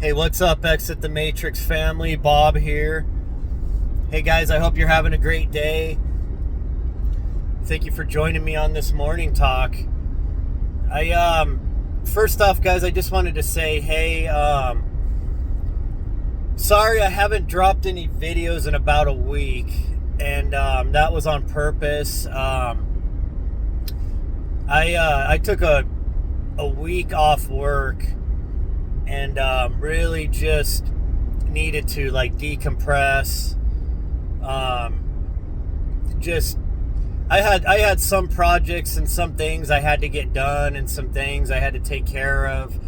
Hey, what's up, Exit the Matrix family? Bob here. Hey guys, I hope you're having a great day. Thank you for joining me on this morning talk. First off, guys, I just wanted to say, hey, sorry I haven't dropped any videos in about a week, and that was on purpose. I took a week off work and really just needed to decompress. I had some projects and some things I had to get done and some things I had to take care of.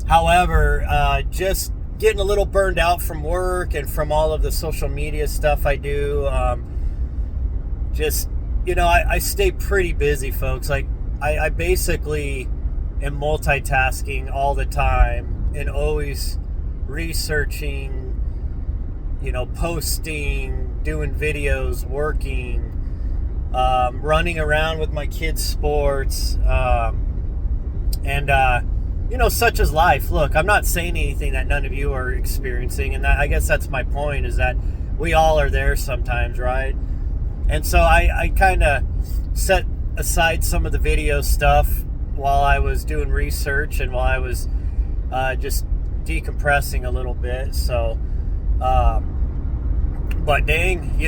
However, just getting a little burned out from work and from all of the social media stuff I do. I stay pretty busy, folks. I basically am multitasking all the time and always researching, posting, doing videos, working, running around with my kids' sports, such is life. Look, I'm not saying anything that none of you are experiencing, and I guess that's my point, is that we all are there sometimes, right? And so I kind of set aside some of the video stuff while I was doing research and while I was just decompressing a little bit. So, but dang,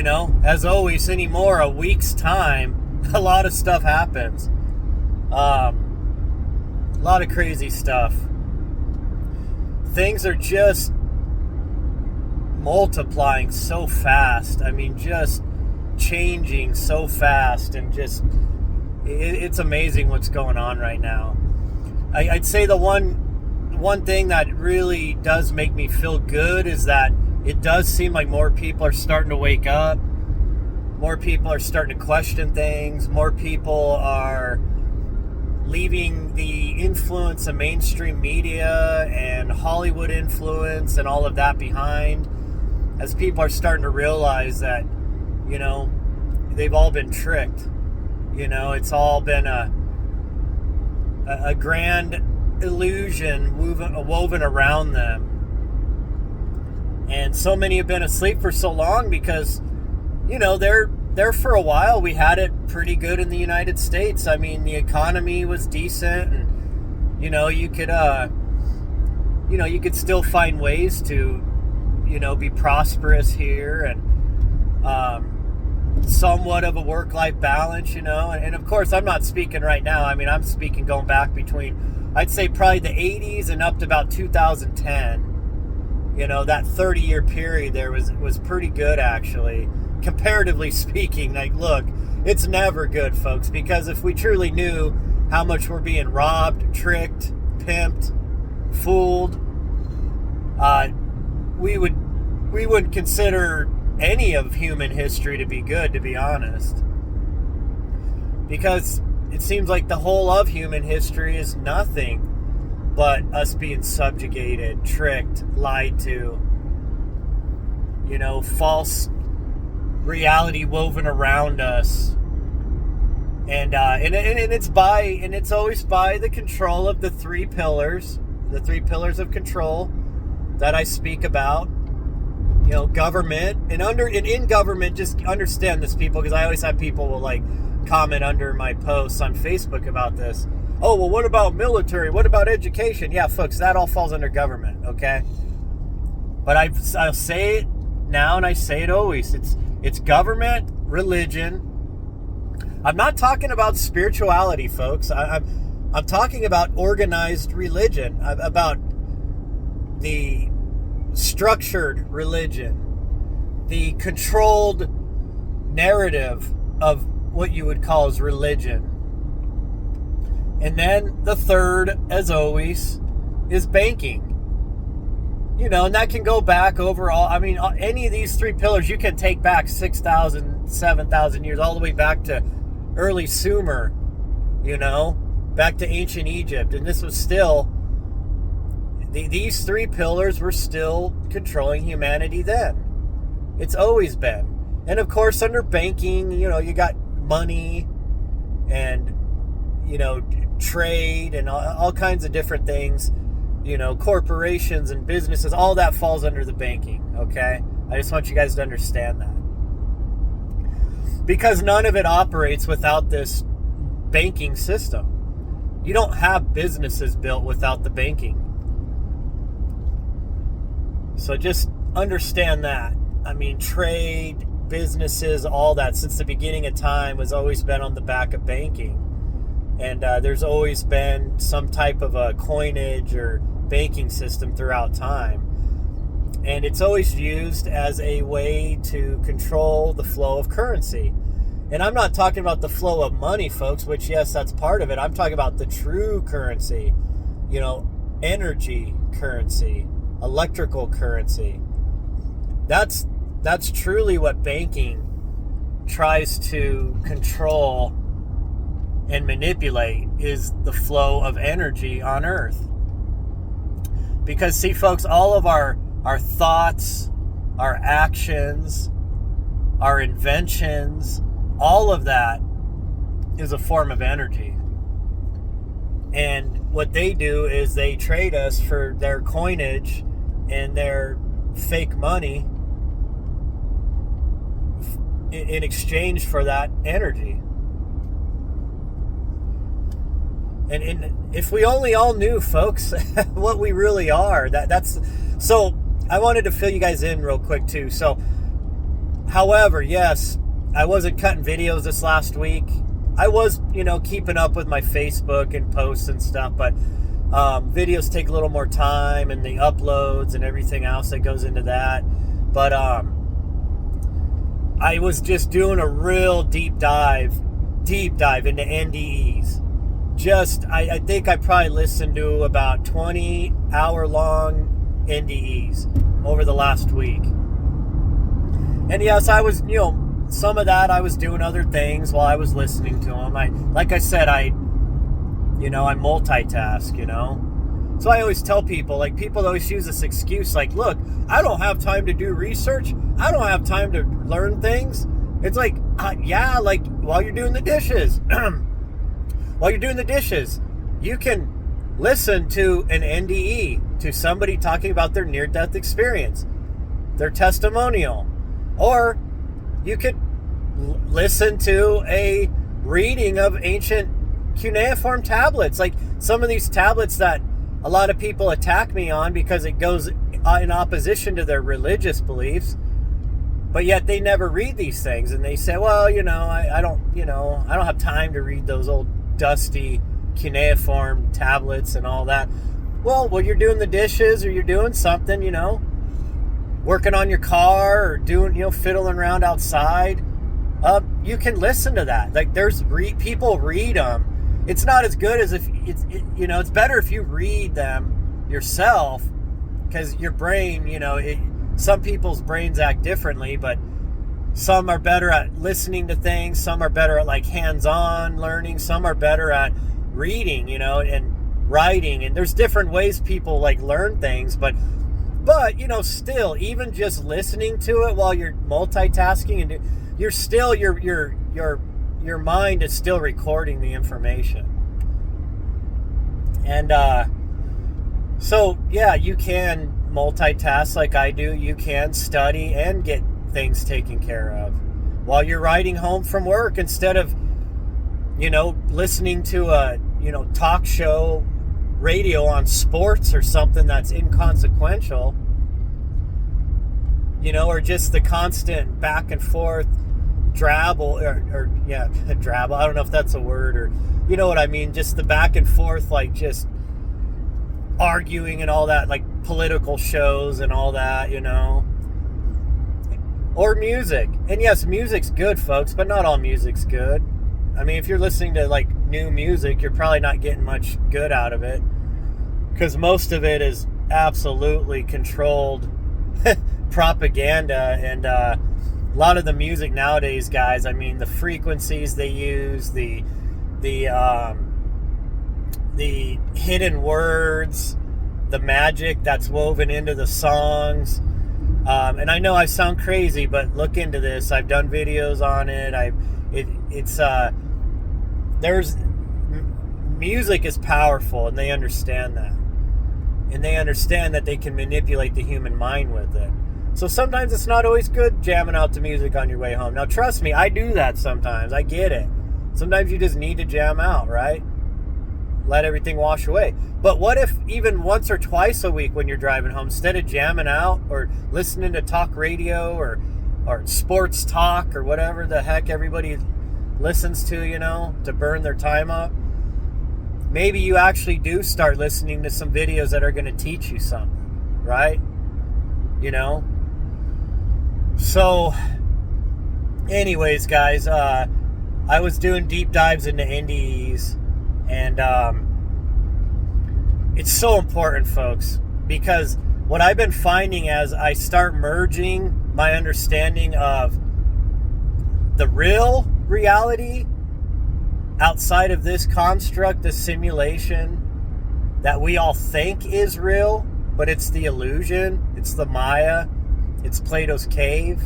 as always anymore, a week's time, a lot of stuff happens. A lot of crazy stuff. Things are just multiplying so fast. I mean, just changing so fast, and just it's amazing what's going on right now. I'd say the one thing that really does make me feel good is that it does seem like more people are starting to wake up. More people are starting to question things. More people are leaving the influence of mainstream media and Hollywood influence and all of that behind, as people are starting to realize that, they've all been tricked. It's all been a grand illusion woven around them. And so many have been asleep for so long because, there for a while we had it pretty good in the United States. I mean, the economy was decent, and, you could still find ways to, be prosperous here, and somewhat of a work-life balance, and of course I'm not speaking right now. I mean, I'm speaking going back between, I'd say, probably the 80s and up to about 2010. That 30-year period there was pretty good, actually, comparatively speaking. Look, it's never good, folks, because if we truly knew how much we're being robbed, tricked, pimped, fooled, we wouldn't consider any of human history to be good, to be honest. Because it seems like the whole of human history is nothing but us being subjugated, tricked, lied to, false reality woven around us. And it's always by the control of the three pillars of control that I speak about. Government, and in government, just understand this, people, because I always have people will comment under my posts on Facebook about this. Oh, well, what about military? What about education? Yeah, folks, that all falls under government, okay? But I'll say it now, and I say it always. It's government, religion. I'm not talking about spirituality, folks. I'm talking about organized religion, about the structured religion, the controlled narrative of what you would call as religion. And then the third, as always, is banking. And that can go back overall. I mean, any of these three pillars you can take back 6,000, 7,000 years, all the way back to early Sumer, back to ancient Egypt. And this was still, these three pillars were still controlling humanity then. It's always been. And of course, under banking, you got money and, trade and all kinds of different things, corporations and businesses, all that falls under the banking, okay? I just want you guys to understand that. Because none of it operates without this banking system. You don't have businesses built without the banking. So just understand that. I mean, trade, businesses, all that, since the beginning of time, has always been on the back of banking. And there's always been some type of a coinage or banking system throughout time. And it's always used as a way to control the flow of currency. And I'm not talking about the flow of money, folks, which, yes, that's part of it. I'm talking about the true currency, energy currency, electrical currency. That's truly what banking tries to control and manipulate, is the flow of energy on Earth. Because, see, folks, all of our thoughts, our actions, our inventions, all of that is a form of energy. And what they do is they trade us for their coinage and their fake money in exchange for that energy. And if we only all knew, folks, what we really are, that's so. I wanted to fill you guys in real quick too. So, however, yes, I wasn't cutting videos this last week. I was, keeping up with my Facebook and posts and stuff, but videos take a little more time, and the uploads and everything else that goes into that. But I was just doing a real deep dive into NDEs. I think I probably listened to about 20 hour-long NDEs over the last week. And yes, I was, some of that I was doing other things while I was listening to them. I multitask, So I always tell people, people always use this excuse, look, I don't have time to do research. I don't have time to learn things. It's while you're doing the dishes. While you're doing the dishes, you can listen to an NDE, to somebody talking about their near-death experience, their testimonial. Or you could listen to a reading of ancient cuneiform tablets. Like some of these tablets that a lot of people attack me on because it goes in opposition to their religious beliefs, but yet they never read these things. And they say, well, I don't have time to read those old dusty cuneiform tablets and all that. Well, when you're doing the dishes or you're doing something, working on your car or doing, fiddling around outside, you can listen to that. People read them. It's not as good as it's better if you read them yourself, because your brain, some people's brains act differently, but some are better at listening to things. Some are better at hands-on learning. Some are better at reading, and writing. And there's different ways people learn things. But still, even just listening to it while you're multitasking, and you're still your mind is still recording the information. And so yeah, you can multitask like I do. You can study and get things taken care of while you're riding home from work, instead of listening to a talk show radio on sports or something that's inconsequential, or just the constant back and forth drabble drabble, I don't know if that's a word, or what I mean, just the back and forth, just arguing and all that, political shows and all that, or music. And yes, music's good, folks, but not all music's good. I mean, if you're listening to new music, you're probably not getting much good out of it, because most of it is absolutely controlled propaganda. And a lot of the music nowadays, guys, I mean, the frequencies they use, the hidden words, the magic that's woven into the songs. And I know I sound crazy, but look into this. I've done videos on it. There's music is powerful, and they understand that. and they understand that they can manipulate the human mind with it. So sometimes it's not always good jamming out to music on your way home. Now trust me, I do that sometimes. I get it. Sometimes you just need to jam out, right? Let everything wash away. But what if even once or twice a week when you're driving home, instead of jamming out or listening to talk radio or sports talk or whatever the heck everybody listens to, to burn their time up, maybe you actually do start listening to some videos that are going to teach you something, right? So anyways, guys, I was doing deep dives into NDEs, and it's so important, folks, because what I've been finding as I start merging my understanding of the real reality outside of this construct, this simulation that we all think is real, but it's the illusion, it's the Maya, it's Plato's cave,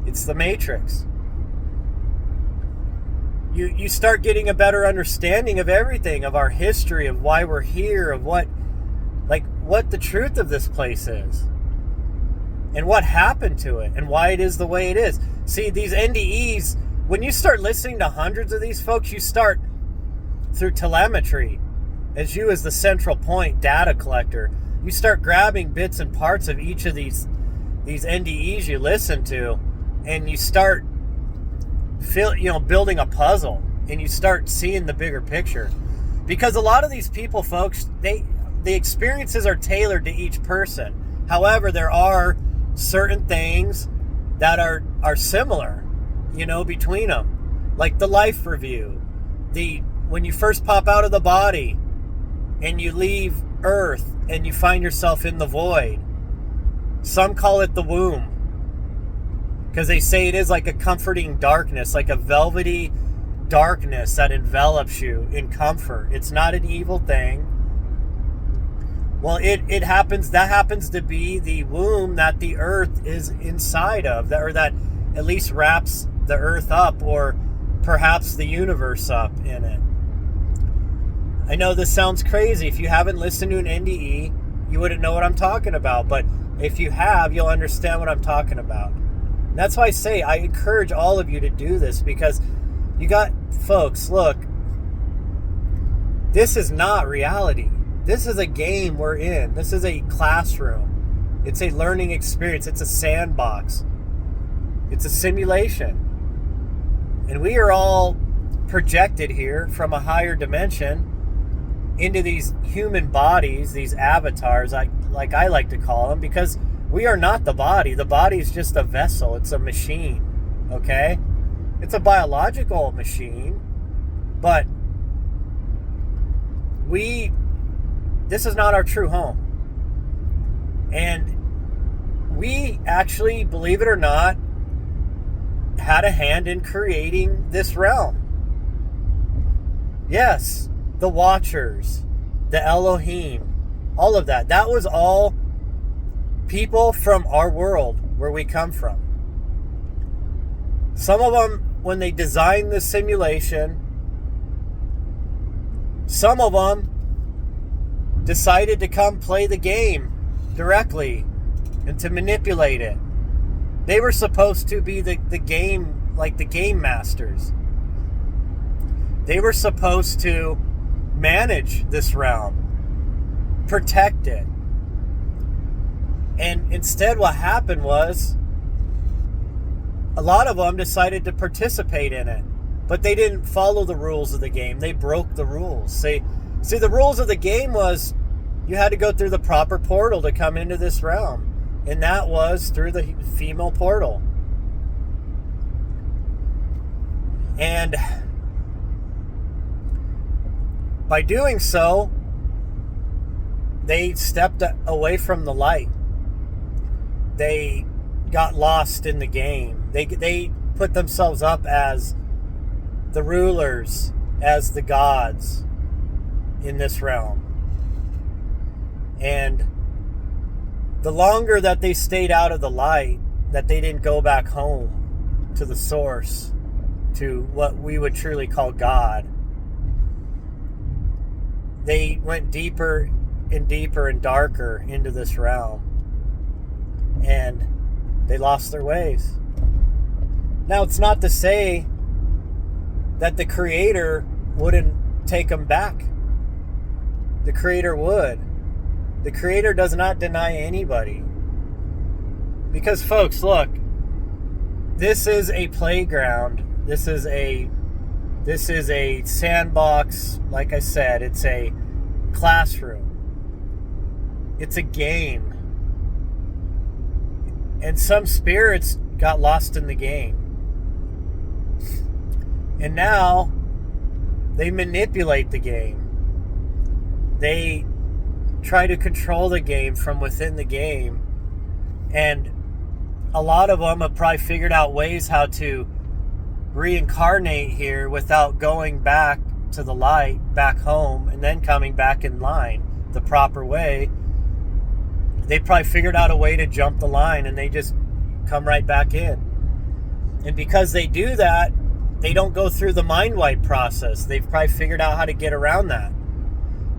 it's the Matrix. You start getting a better understanding of everything, of our history, of why we're here, of what the truth of this place is, and what happened to it, and why it is the way it is. See, these NDEs, when you start listening to hundreds of these folks, you start through telemetry, as the central point data collector, you start grabbing bits and parts of each of these NDEs you listen to, and you start building a puzzle, and you start seeing the bigger picture. Because a lot of these people, folks, the experiences are tailored to each person. However, there are certain things that are similar, between them. Like the life review. When you first pop out of the body and you leave Earth and you find yourself in the void. Some call it the womb, because they say it is like a comforting darkness, like a velvety darkness that envelops you in comfort. It's not an evil thing. Well, it happens to be the womb that the earth is inside of, or that at least wraps the earth up, or perhaps the universe up in it. I know this sounds crazy. If you haven't listened to an NDE, you wouldn't know what I'm talking about. But if you have, you'll understand what I'm talking about. And that's why I say I encourage all of you to do this, because you got folks, look, this is not reality. This is a game we're in. This is a classroom. It's a learning experience. It's a sandbox. It's a simulation. And we are all projected here from a higher dimension into these human bodies, these avatars, like I like to call them, because we are not the body. The body is just a vessel. It's a machine, okay? It's a biological machine, but this is not our true home. And we actually, believe it or not, had a hand in creating this realm. Yes, the Watchers, the Elohim, all of that. That was all people from our world, where we come from. Some of them, when they designed this simulation, some of them decided to come play the game directly and to manipulate it. They were supposed to be the game, like the game masters. They were supposed to manage this realm, protect it. And instead what happened was, a lot of them decided to participate in it, but they didn't follow the rules of the game. They broke the rules. See, the rules of the game was you had to go through the proper portal to come into this realm. And that was through the female portal. And by doing so, they stepped away from the light. They got lost in the game. They put themselves up as the rulers, as the gods in this realm. And the longer that they stayed out of the light, that they didn't go back home to the source, to what we would truly call God, they went deeper and deeper and darker into this realm. And they lost their ways. Now, it's not to say that the Creator wouldn't take them back. The Creator would. The Creator does not deny anybody. Because, folks, look, this is a playground. This is a sandbox. Like I said, it's a classroom. It's a game. And some spirits got lost in the game. And now they manipulate the game. They try to control the game from within the game. And a lot of them have probably figured out ways how to reincarnate here without going back to the light, back home, and then coming back in line the proper way. They probably figured out a way to jump the line, and they just come right back in. And because they do that, they don't go through the mind wipe process. They've probably figured out how to get around that.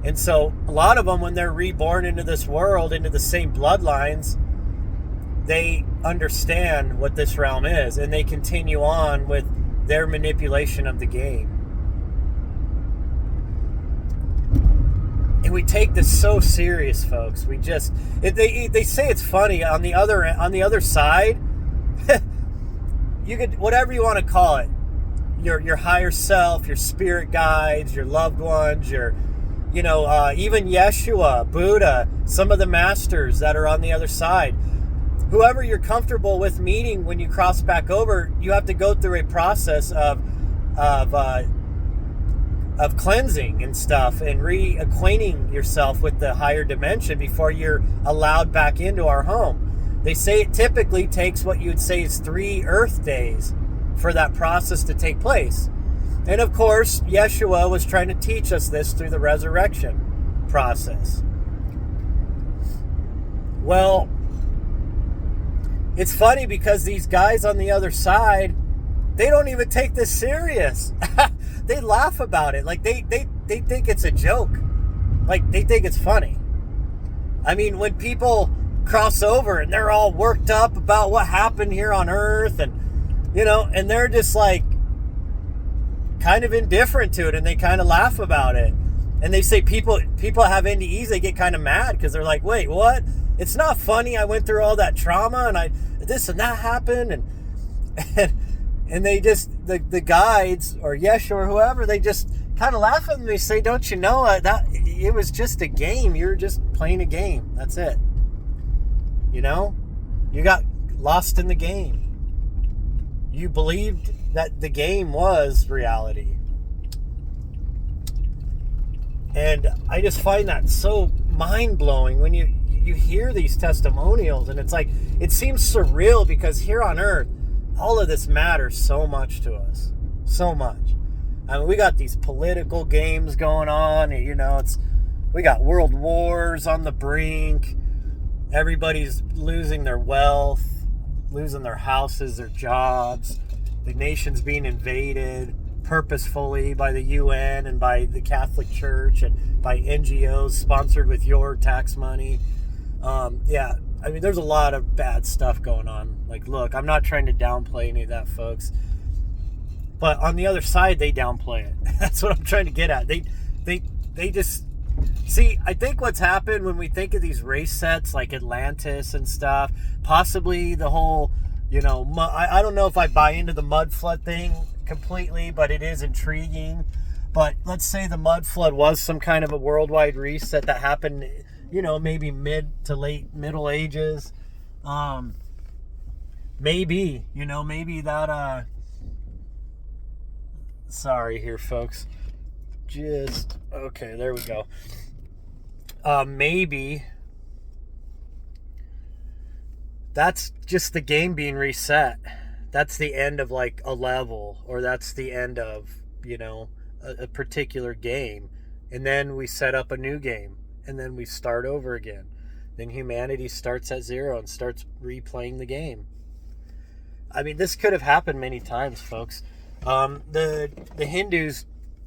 And so a lot of them, when they're reborn into this world, into the same bloodlines, they understand what this realm is, and they continue on with their manipulation of the game. And we take this so serious, folks. We just they say it's funny. On the other side, you could, whatever you want to call it, your higher self, your spirit guides, your loved ones, even Yeshua, Buddha, some of the masters that are on the other side. Whoever you're comfortable with meeting when you cross back over, you have to go through a process of cleansing and stuff, and reacquainting yourself with the higher dimension before you're allowed back into our home. They say it typically takes what you would say is 3 Earth days for that process to take place. And of course, Yeshua was trying to teach us this through the resurrection process. Well, it's funny because these guys on the other side, they don't even take this serious. They laugh about it. Like they think it's a joke. Like they think it's funny. I mean, when people cross over and they're all worked up about what happened here on Earth, and and they're just like kind of indifferent to it, and they kind of laugh about it. And they say people have NDEs, they get kind of mad because they're like, wait, what? It's not funny. I went through all that trauma, and this and that happened, and they just, the guides or Yeshua or whoever, they just kind of laugh at them. They say, don't you know that it was just a game? You're just playing a game. That's it. You got lost in the game. You believed that the game was reality. And I just find that so mind-blowing when you hear these testimonials, and it's like, it seems surreal because here on Earth, all of this matters so much to us. So much. I mean, we got these political games going on, and we got world wars on the brink. Everybody's losing their wealth, losing their houses, their jobs. The nation's being invaded purposefully by the UN and by the Catholic Church and by NGOs sponsored with your tax money. I mean, there's a lot of bad stuff going on. Like, look, I'm not trying to downplay any of that, folks. But on the other side, they downplay it. That's what I'm trying to get at. They just... See, I think what's happened when we think of these race sets like Atlantis and stuff, possibly the whole, I don't know if I buy into the mud flood thing completely, but it is intriguing. But let's say the mud flood was some kind of a worldwide reset that happened, maybe mid to late Middle Ages. Maybe that, sorry here, folks. Okay, there we go. Maybe that's just the game being reset. That's the end of like a level, or that's the end of, a particular game. And then we set up a new game, and then we start over again. Then humanity starts at zero and starts replaying the game. I mean, this could have happened many times, folks. The Hindus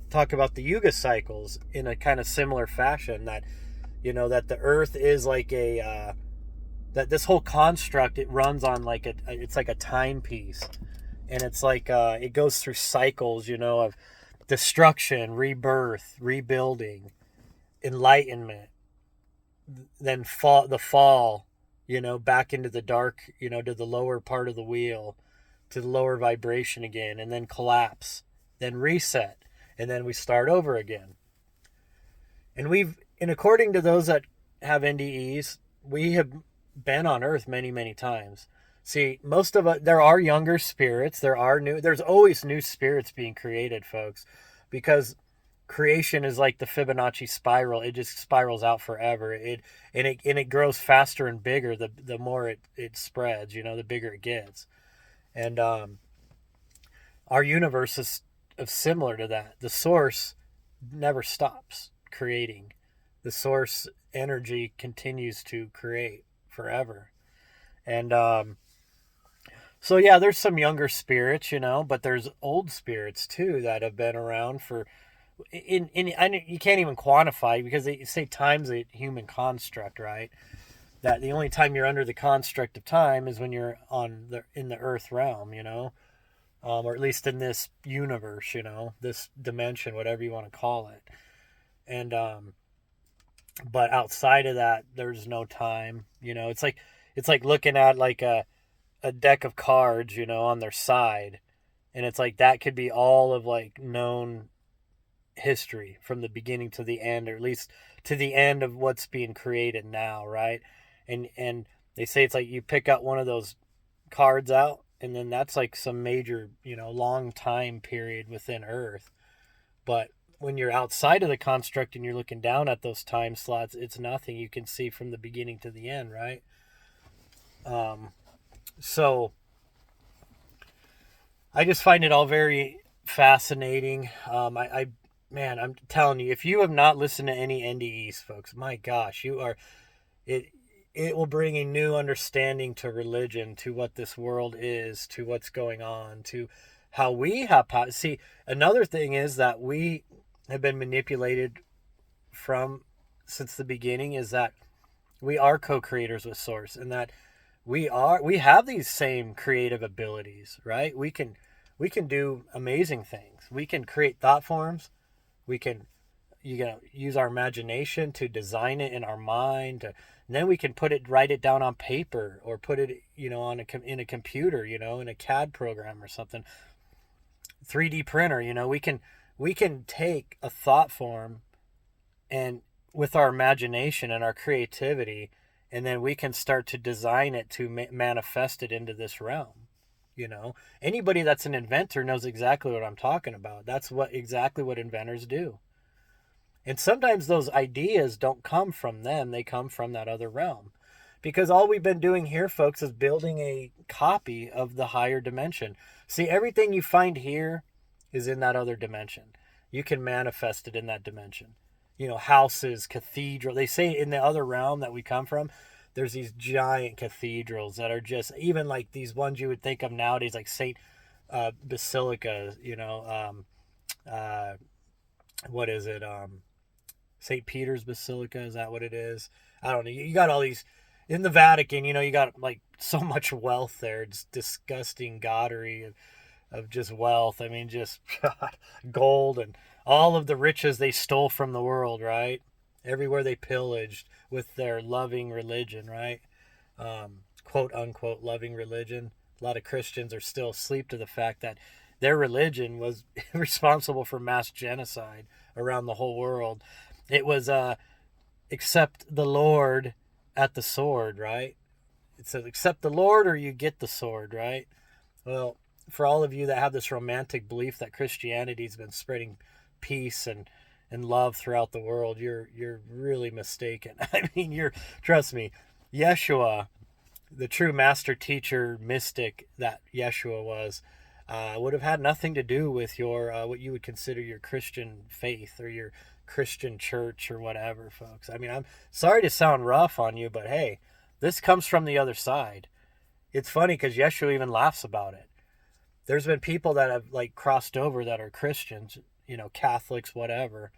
talk about the Yuga cycles in a kind of similar fashion, that that the earth is like that this whole construct, it runs on like it's like a timepiece, and it's like it goes through cycles, of destruction, rebirth, rebuilding, enlightenment, then the fall, back into the dark, to the lower part of the wheel, to the lower vibration again, and then collapse, then reset, and then we start over again. And according to those that have NDEs, we have been on Earth many, many times. See, most of us, there are younger spirits. There's always new spirits being created, folks, because creation is like the Fibonacci spiral. It just spirals out forever. It grows faster and bigger the more it spreads. The bigger it gets, and our universe is similar to that. The source never stops creating. The source energy continues to create forever, and so yeah, there's some younger spirits, but there's old spirits too that have been around for. You can't even quantify, because they say time's a human construct, right? That the only time you're under the construct of time is when you're in the earth realm, or at least in this universe, this dimension, whatever you want to call it. And but outside of that, there's no time. It's like looking at like a deck of cards, on their side, and it's like that could be all of like known history from the beginning to the end, or at least to the end of what's being created now, right? And they say it's like you pick out one of those cards out, and then that's like some major, long time period within Earth. But when you're outside of the construct and you're looking down at those time slots, it's nothing. You can see from the beginning to the end, right? So I just find it all very fascinating. Man, I'm telling you, if you have not listened to any NDEs, folks, my gosh, it will bring a new understanding to religion, to what this world is, to what's going on, to how we have power. See, another thing is that we have been manipulated since the beginning, is that we are co-creators with Source, and that we have these same creative abilities, right? We can do amazing things. We can create thought forms. We can, use our imagination to design it in our mind. And then we can write it down on paper, or put it, in a computer, in a CAD program or something. 3D printer, we can take a thought form, and with our imagination and our creativity, and then we can start to design it to manifest it into this realm. Anybody that's an inventor knows exactly what I'm talking about. That's exactly what inventors do. And sometimes those ideas don't come from them. They come from that other realm. Because all we've been doing here, folks, is building a copy of the higher dimension. See, everything you find here is in that other dimension. You can manifest it in that dimension. Houses, cathedral. They say in the other realm that we come from, there's these giant cathedrals that are just, even like these ones you would think of nowadays, like St. Basilica, what is it? St. Peter's Basilica, is that what it is? I don't know. You got all these, in the Vatican, you got like so much wealth there. It's disgusting gaudery of just wealth. I mean, just gold and all of the riches they stole from the world, right? Everywhere they pillaged with their loving religion, right? Quote unquote loving religion. A lot of Christians are still asleep to the fact that their religion was responsible for mass genocide around the whole world. It was accept the Lord at the sword, right? It says accept the Lord or you get the sword, right? Well, for all of you that have this romantic belief that Christianity's been spreading peace and love throughout the world, you're really mistaken. I mean, trust me, Yeshua, the true master teacher mystic that Yeshua was, would have had nothing to do with your what you would consider your Christian faith or your Christian church or whatever, folks. I mean, I'm sorry to sound rough on you, but hey, this comes from the other side. It's funny because Yeshua even laughs about it. There's been people that have like crossed over that are Christians, Catholics, whatever.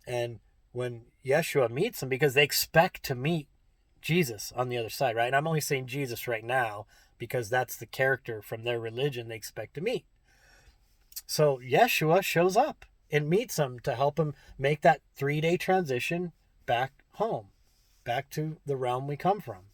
And when Yeshua meets them because they expect to meet Jesus on the other side, right? And I'm only saying Jesus right now because that's the character from their religion they expect to meet. So Yeshua shows up and meets them to help him make that 3-day transition back home, back to the realm we come from.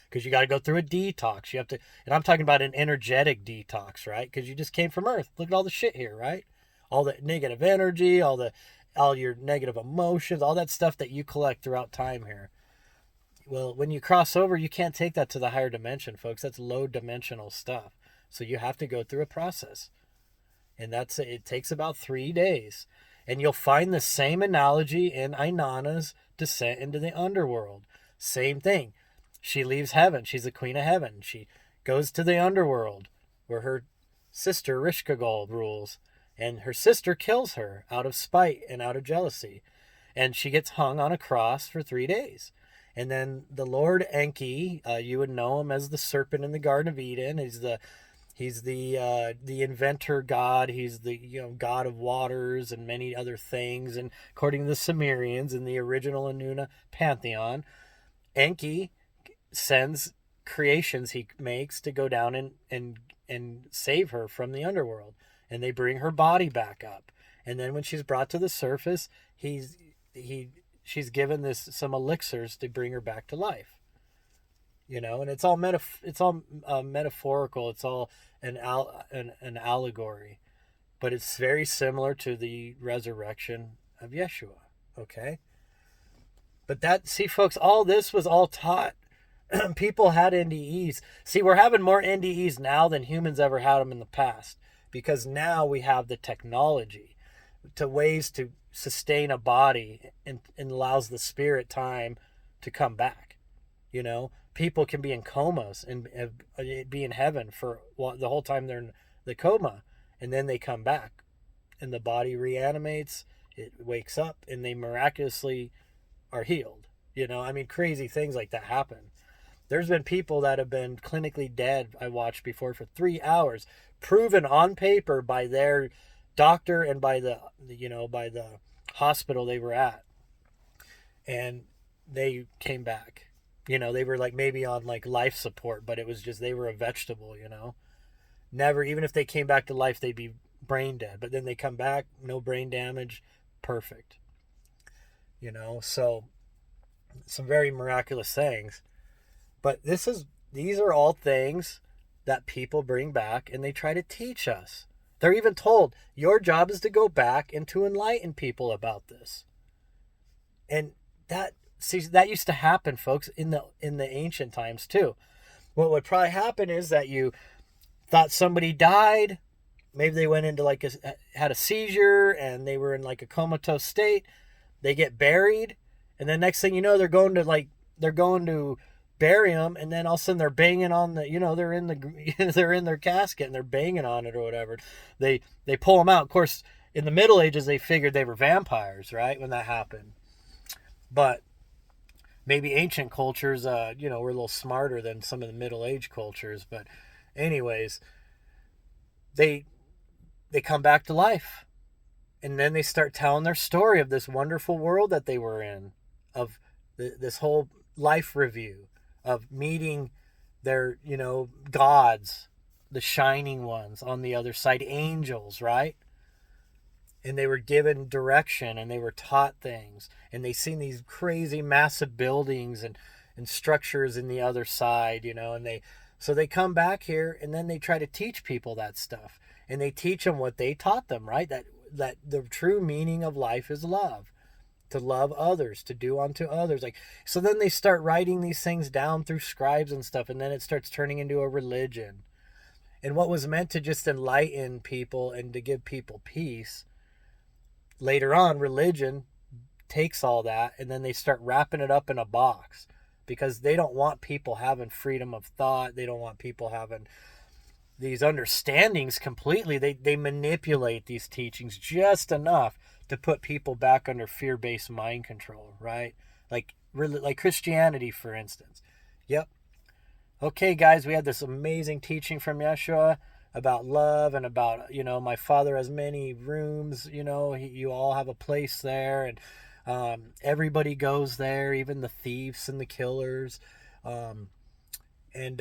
Because you got to go through a detox. You have to, and I'm talking about an energetic detox, right? Because you just came from Earth. Look at all the shit here, right? All the negative energy, all your negative emotions, all that stuff that you collect throughout time here. Well, when you cross over, you can't take that to the higher dimension, folks. That's low dimensional stuff. So you have to go through a process. And it takes about 3 days. And you'll find the same analogy in Inanna's descent into the underworld. Same thing. She leaves heaven. She's the queen of heaven. She goes to the underworld where her sister Rishkagol rules. And her sister kills her out of spite and out of jealousy. And she gets hung on a cross for 3 days. And then the Lord Enki, you would know him as the serpent in the Garden of Eden. He's the inventor god. He's the god of waters and many other things. And according to the Sumerians in the original Inanna pantheon, Enki sends creations he makes to go down and save her from the underworld. And they bring her body back up. And then when she's brought to the surface, she's given some elixirs to bring her back to life. And it's all metaphorical. It's all an allegory, but it's very similar to the resurrection of Yeshua. Okay. But see, folks, all this was all taught. People had NDEs. See, we're having more NDEs now than humans ever had them in the past, because now we have the technology to ways to sustain a body and allows the spirit time to come back. People can be in comas and be in heaven for the whole time they're in the coma, and then they come back and the body reanimates, it wakes up, and they miraculously are healed. Crazy things like that happen. There's been people that have been clinically dead, I watched before, for 3 hours, proven on paper by their doctor and by the hospital they were at. And they came back. They were maybe on life support, but it was just, they were a vegetable, Never, even if they came back to life, they'd be brain dead. But then they come back, no brain damage, perfect. So some very miraculous things. But these are all things that people bring back and they try to teach us. They're even told, your job is to go back and to enlighten people about this. And that used to happen, folks, in the ancient times too. What would probably happen is that you thought somebody died. Maybe they went into had a seizure and they were in a comatose state. They get buried. And then next thing you know, they're going to bury them, and then all of a sudden they're banging on they're in their casket and they're banging on it or whatever. They pull them out. Of course, in the Middle Ages they figured they were vampires, right, when that happened. But maybe ancient cultures were a little smarter than some of the Middle Age cultures. But anyways, they come back to life, and then they start telling their story of this wonderful world that they were in, of this whole life review of meeting their, gods, the shining ones on the other side, angels, right? And they were given direction and they were taught things, and they seen these crazy massive buildings and structures in the other side, and so they come back here and then they try to teach people that stuff, and they teach them what they taught them, right? That the true meaning of life is love. To love others, to do unto others. So then they start writing these things down through scribes and stuff, and then it starts turning into a religion. And what was meant to just enlighten people and to give people peace, later on, religion takes all that, and then they start wrapping it up in a box, because they don't want people having freedom of thought. They don't want people having these understandings completely. They manipulate these teachings just enough to put people back under fear-based mind control, right? Like Christianity, for instance. Yep. Okay, guys, we had this amazing teaching from Yeshua about love and about, my Father has many rooms, you all have a place there, and Everybody goes there, even the thieves and the killers. Um, and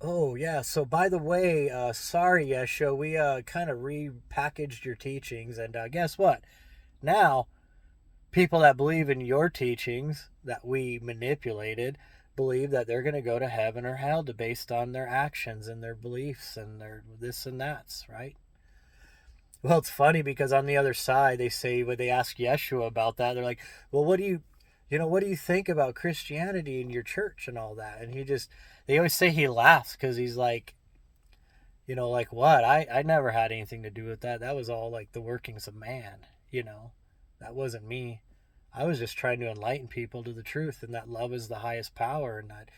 Oh yeah. So by the way, sorry, Yeshua, we kind of repackaged your teachings, and guess what? Now, people that believe in your teachings that we manipulated believe that they're going to go to heaven or hell based on their actions and their beliefs and their this and that's, right? Well, it's funny because on the other side, they say when they ask Yeshua about that, they're like, "Well, what do you think about Christianity in your church and all that?" And they always say he laughs because he's like, like what? I never had anything to do with that. That was all like the workings of man, that wasn't me. I was just trying to enlighten people to the truth and that love is the highest power and that,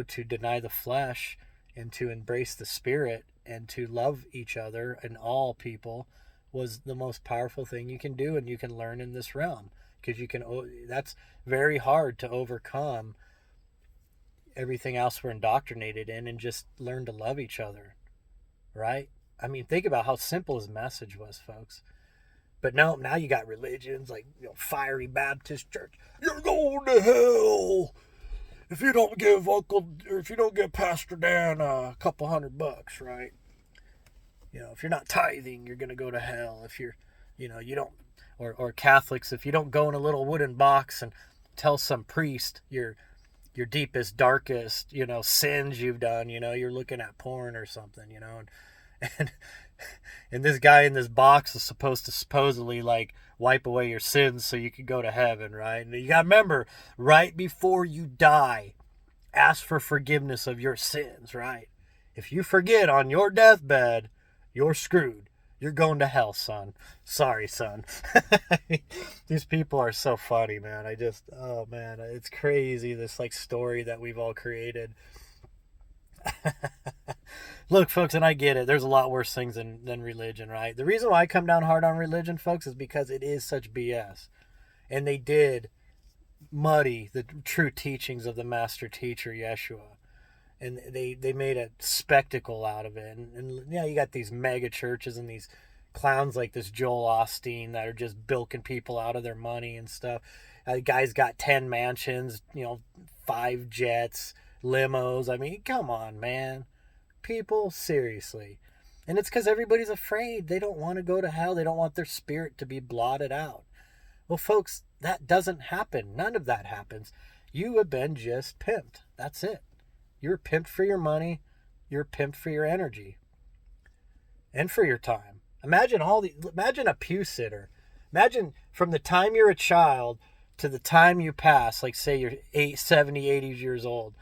to deny the flesh and to embrace the spirit and to love each other and all people was the most powerful thing you can do and you can learn in this realm because that's very hard to overcome everything else we're indoctrinated in and just learn to love each other, right? I mean, think about how simple his message was, folks. But no, now you got religions like Fiery Baptist Church. You're going to hell if you don't give Pastor Dan a couple $100, right? If you're not tithing, you're gonna go to hell. If you're, you don't, or Catholics, if you don't go in a little wooden box and tell some priest your deepest, darkest, sins you've done, you're looking at porn or something, and and this guy in this box is supposed to supposedly like wipe away your sins so you can go to heaven, right? And you gotta remember, right before you die, ask for forgiveness of your sins, right? If you forget on your deathbed, you're screwed. You're going to hell, son. Sorry, son. These people are so funny, man. Oh man, it's crazy, this like story that we've all created. Look, folks, and I get it. There's a lot worse things than religion, right? The reason why I come down hard on religion, folks, is because it is such BS. And they did muddy the true teachings of the master teacher, Yeshua. And they made a spectacle out of it. And you got these mega churches and these clowns like this Joel Osteen that are just bilking people out of their money and stuff. The guy's got 10 mansions, 5 jets, limos. I mean, come on, man. People, seriously. And it's because everybody's afraid. They don't want to go to hell. They don't want their spirit to be blotted out. Well, folks, that doesn't happen. None of that happens. You have been just pimped. That's it. You're pimped for your money. You're pimped for your energy. And for your time. Imagine a pew sitter. Imagine from the time you're a child to the time you pass, like say you're 70, 80 years old.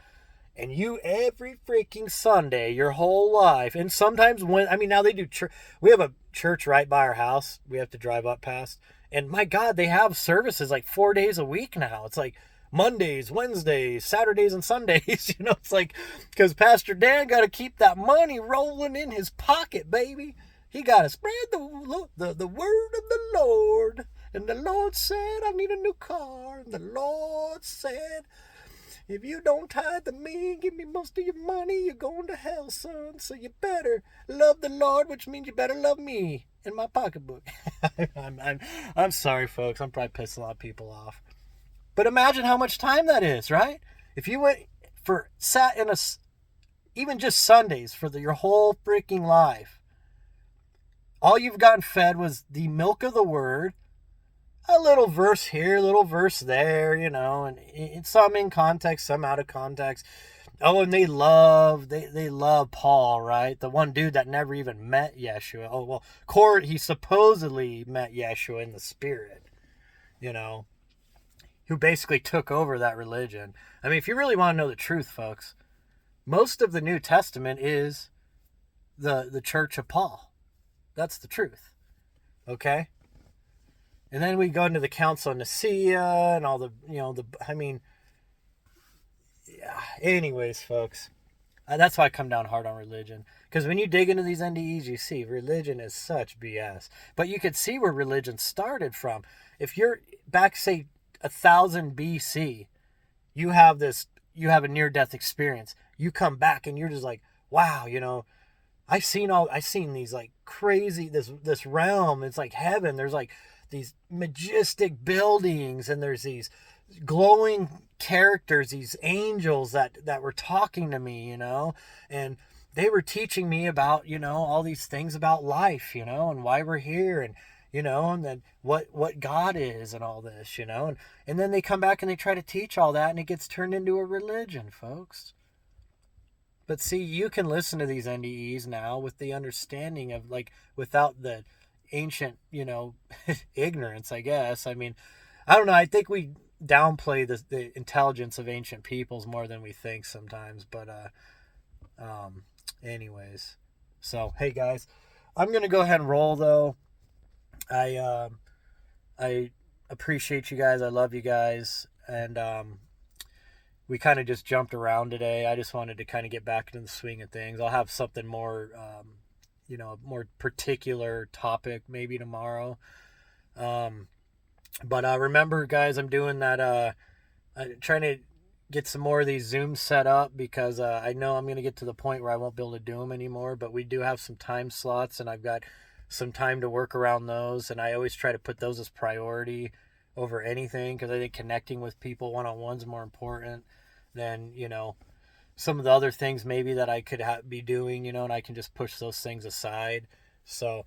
And you every freaking Sunday, your whole life, and sometimes now they do church. We have a church right by our house. We have to drive up past. And my God, they have services like 4 days a week now. It's like Mondays, Wednesdays, Saturdays, and Sundays. It's like, because Pastor Dan got to keep that money rolling in his pocket, baby. He got to spread the word of the Lord. And the Lord said, I need a new car. And the Lord said, if you don't tithe to me and give me most of your money, you're going to hell, son. So you better love the Lord, which means you better love me in my pocketbook. I'm sorry, folks. I'm probably pissing a lot of people off. But imagine how much time that is, right? If you sat in even just Sundays for your whole freaking life, all you've gotten fed was the milk of the word, a little verse here, a little verse there, and some in context, some out of context. Oh, and they love Paul, right? The one dude that never even met Yeshua. Oh, well, he supposedly met Yeshua in the spirit, who basically took over that religion. I mean, if you really want to know the truth, folks, most of the New Testament is the church of Paul. That's the truth. Okay? And then we go into the Council of Nicaea and all the, anyways, folks, that's why I come down hard on religion. Because when you dig into these NDEs, you see religion is such BS. But you could see where religion started from. If you're back, say, 1000 BC, you have a near-death experience. You come back and you're just like, wow, I've seen these like crazy, this realm. It's like heaven. There's like these majestic buildings, and there's these glowing characters, these angels that were talking to me, and they were teaching me about, all these things about life, and why we're here, and then what God is and all this, and then they come back and they try to teach all that, and it gets turned into a religion, folks. But see, you can listen to these NDEs now with the understanding of, like, without the ancient, ignorance, I guess. I mean, I don't know. I think we downplay the intelligence of ancient peoples more than we think sometimes. But anyways, so hey guys, I'm gonna go ahead and roll though. I appreciate you guys. I love you guys, and we kind of just jumped around today. I just wanted to kind of get back into the swing of things. I'll have something more, more particular topic maybe tomorrow. But remember, guys, I'm doing that. I'm trying to get some more of these Zooms set up because I know I'm going to get to the point where I won't be able to do them anymore. But we do have some time slots, and I've got some time to work around those. And I always try to put those as priority over anything because I think connecting with people one-on-one is more important than, some of the other things maybe that I could be doing, and I can just push those things aside. So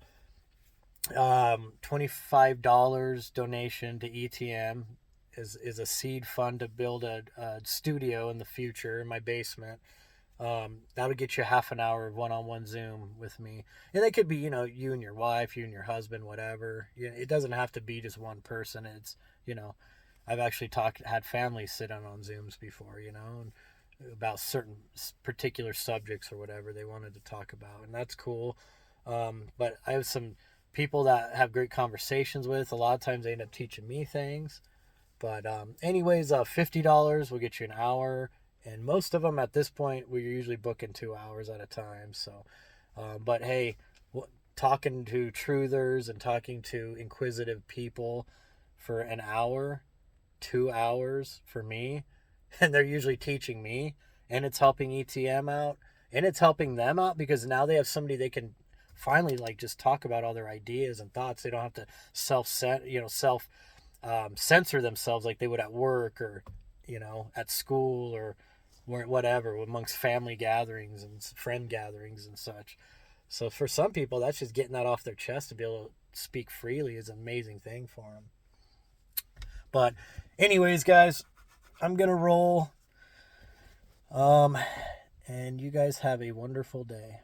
$25 donation to ETM is a seed fund to build a studio in the future in my basement. That'll get you half an hour of one-on-one Zoom with me. And it could be, you and your wife, you and your husband, whatever. It doesn't have to be just one person. It's, I've actually had families sit on Zooms before, and about certain particular subjects or whatever they wanted to talk about. And that's cool. But I have some people that have great conversations with. A lot of times they end up teaching me things. But anyways, $50 will get you an hour. And most of them at this point, we're usually booking 2 hours at a time. So, but hey, talking to truthers and talking to inquisitive people for an hour, 2 hours for me, and they're usually teaching me, and it's helping ETM out, and it's helping them out because now they have somebody they can finally just talk about all their ideas and thoughts. They don't have to censor themselves like they would at work or, at school or whatever, amongst family gatherings and friend gatherings and such. So for some people, that's just getting that off their chest to be able to speak freely is an amazing thing for them. But anyways, guys, I'm going to roll. And you guys have a wonderful day.